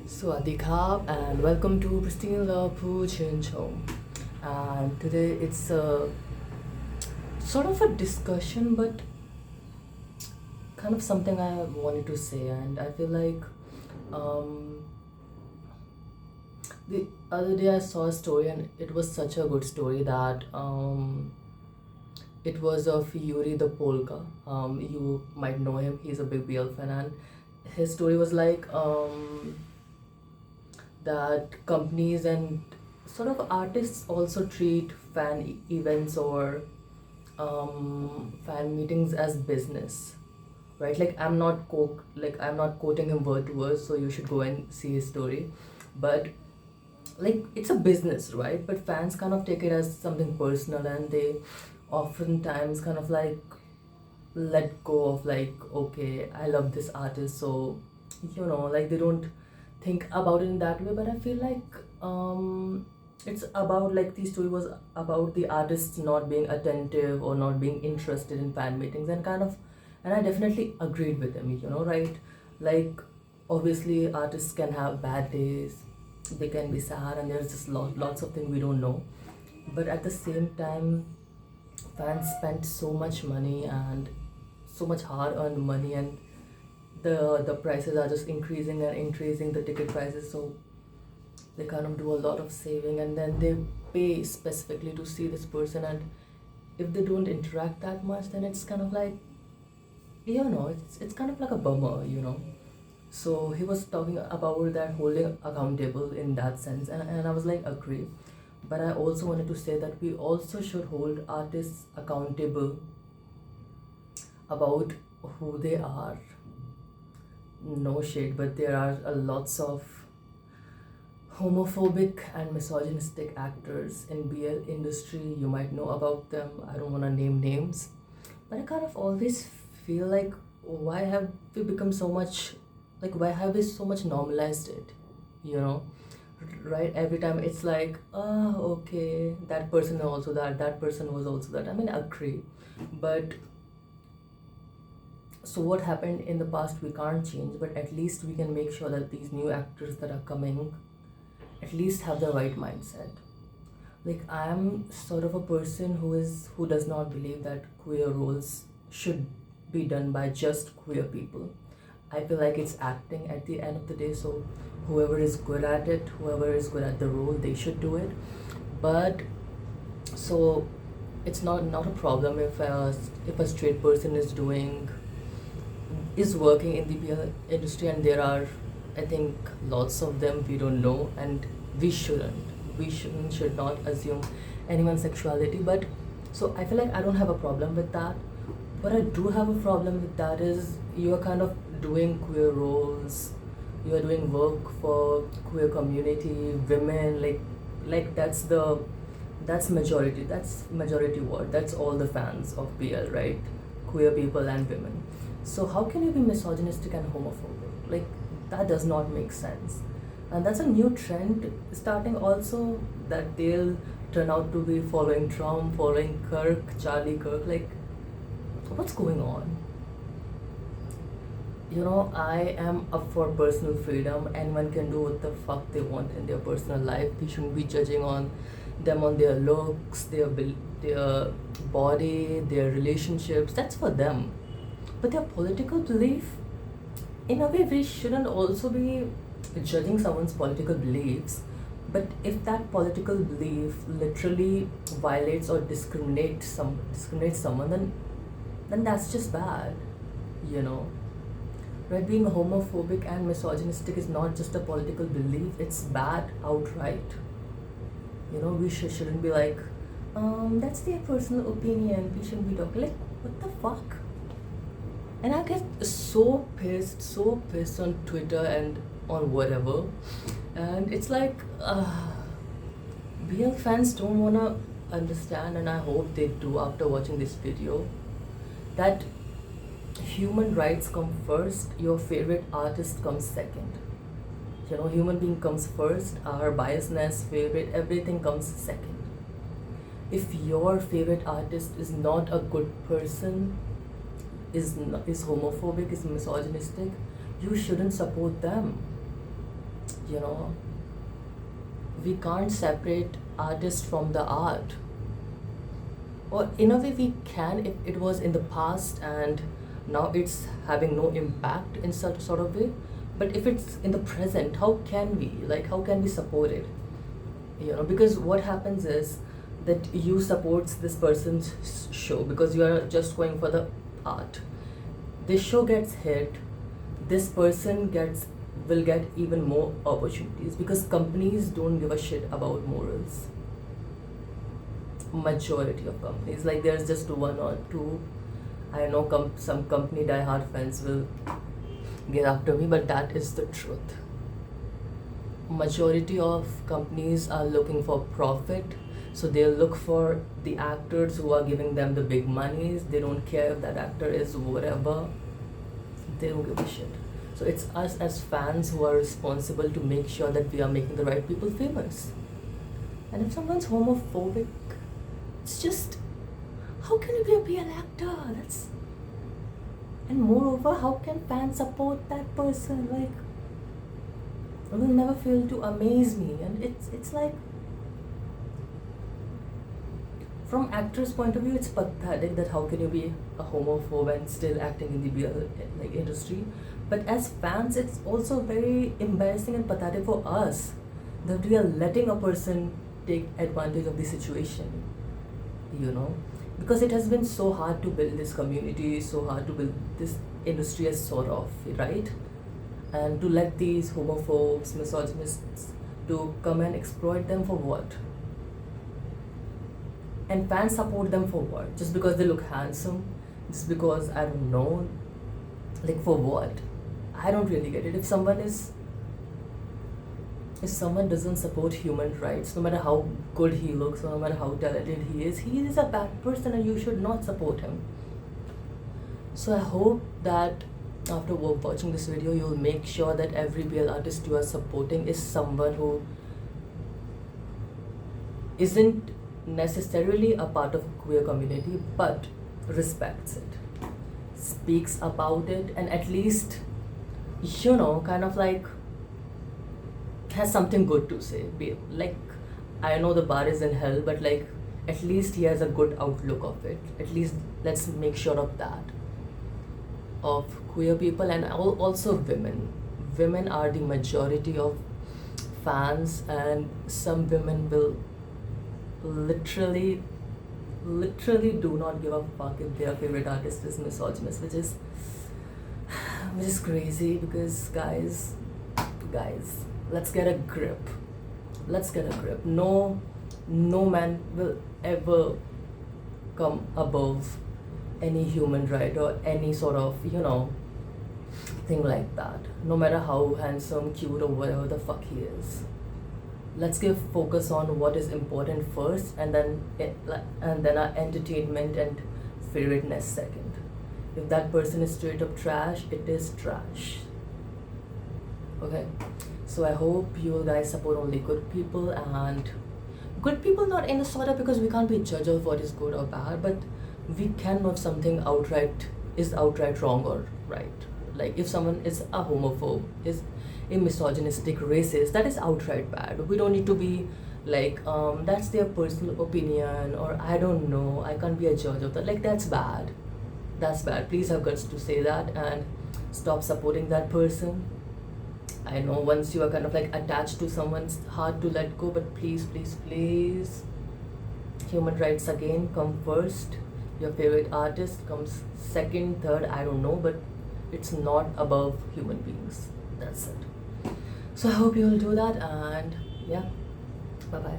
Swadikap and welcome to Pristine Love Chin Home. And today it's a sort of a discussion, but kind of something I wanted to say. And I feel like um, the other day I saw a story, and it was such a good story that it was of Yuri the Polka. You might know him. He's a big BL fan, and his story was like that companies and sort of artists also treat events or fan meetings as business, right? Like I'm not quoting him word to word, so you should go and see his story. But like it's a business, right? But fans kind of take it as something personal, and they oftentimes kind of like let go of like, okay, I love this artist, so like they don't think about it in that way. But I feel like it's about like the story was about the artists not being attentive or not being interested in fan meetings, and kind of, and I definitely agreed with him, right? Like obviously artists can have bad days, they can be sad, and there's just lots of things we don't know. But at the same time, fans spent so much money and so much hard earned money, and the prices are just increasing and increasing, the ticket prices. So they kind of do a lot of saving, and then they pay specifically to see this person. And if they don't interact that much, then it's kind of like, it's kind of like a bummer. So he was talking about that holding accountable in that sense, and I was like, agree. But I also wanted to say that we also should hold artists accountable about who they are. No shade, but there are a lots of homophobic and misogynistic actors in BL industry. You might know about them. I don't want to name names, but I kind of always feel like, why have we become so much, like why have we so much normalized it? You know, right? Every time it's like, oh, okay, that person also that person was also that. I mean, I agree, but so what happened in the past we can't change, but at least we can make sure that these new actors that are coming at least have the right mindset. Like I'm sort of a person who does not believe that queer roles should be done by just queer people. I feel like it's acting at the end of the day, so whoever is good at it, whoever is good at the role, they should do it. But so it's not a problem if a straight person is working in the beer industry, and there are, I think, lots of them we don't know, and we should not assume anyone's sexuality. But so I feel like I don't have a problem with that. What I do have a problem with that is you are kind of doing queer roles, you are doing work for queer community, women, like that's majority word, that's all the fans of BL, right? Queer people and women. So how can you be misogynistic and homophobic? Like that does not make sense. And that's a new trend starting also, that they'll turn out to be following Trump, following Charlie Kirk. Like what's going on? I am up for personal freedom. Anyone can do what the fuck they want in their personal life. We shouldn't be judging on them on their looks, their body, their relationships. That's for them. But their political belief, in a way, we shouldn't also be judging someone's political beliefs. But if that political belief literally violates or discriminates someone, then that's just bad, you know. Right? Being homophobic and misogynistic is not just a political belief; it's bad outright. We shouldn't be like, that's their personal opinion. We shouldn't be talking like, what the fuck? And I get so pissed on Twitter and on whatever, and it's like, BL fans don't wanna understand, and I hope they do after watching this video, that human rights come first, your favorite artist comes second. Human being comes first, our biasness, favorite, everything comes second. If your favorite artist is not a good person, is homophobic, is misogynistic, you shouldn't support them. you know, we can't separate artist from the art. Or in a way we can if it was in the past and now it's having no impact in such sort of way. But if it's in the present, how can we support it? Because what happens is that you support this person's show because you are just going for the art. This show gets hit, this person gets will get even more opportunities because companies don't give a shit about morals. Majority of companies, like there's just one or two. I know some company diehard fans will get after me, but that is the truth. Majority of companies are looking for profit, so they'll look for the actors who are giving them the big monies. They don't care if that actor is whatever, they don't give a shit. So it's us as fans who are responsible to make sure that we are making the right people famous. And if someone's homophobic, it's just, how can you be a BL actor? And moreover, how can fans support that person? Like, it will never fail to amaze me. And it's like, from actor's point of view, it's pathetic that how can you be a homophobe and still acting in the BL industry. But as fans, it's also very embarrassing and pathetic for us that we are letting a person take advantage of the situation. Because it has been so hard to build this community, so hard to build this industry as sort of, right? And to let these homophobes, misogynists to come and exploit them for what? And fans support them for what? Just because they look handsome? Just because, I don't know, like for what? I don't really get it. If someone doesn't support human rights, no matter how good he looks, no matter how talented he is a bad person and you should not support him. So I hope that after watching this video, you'll make sure that every BL artist you are supporting is someone who isn't necessarily a part of a queer community, but respects it, speaks about it, and at least, kind of like has something good to say. Like, I know the bar is in hell, but like at least he has a good outlook of it. At least let's make sure of that. Of queer people and also women. Women are the majority of fans, and some women will literally do not give a fuck if their favorite artist is misogynist, which is crazy because guys, let's get a grip. No man will ever come above any human right or any sort of, thing like that. No matter how handsome, cute, or whatever the fuck he is. Let's give focus on what is important first, and then our entertainment and favoriteness second. If that person is straight up trash, it is trash. Okay, so I hope you guys support only good people, and good people not in the sort of, because we can't be judge of what is good or bad, but we can know if something is outright wrong or right. Like if someone is a homophobe, is a misogynistic, racist, that is outright bad. We don't need to be like, that's their personal opinion, or I don't know, I can't be a judge of that. Like, that's bad. Please have guts to say that and stop supporting that person. I know once you are kind of like attached to someone, it's hard to let go, but please, human rights again come first. Your favorite artist comes second, third, I don't know, but it's not above human beings. That's it. So I hope you will do that, and yeah, bye bye.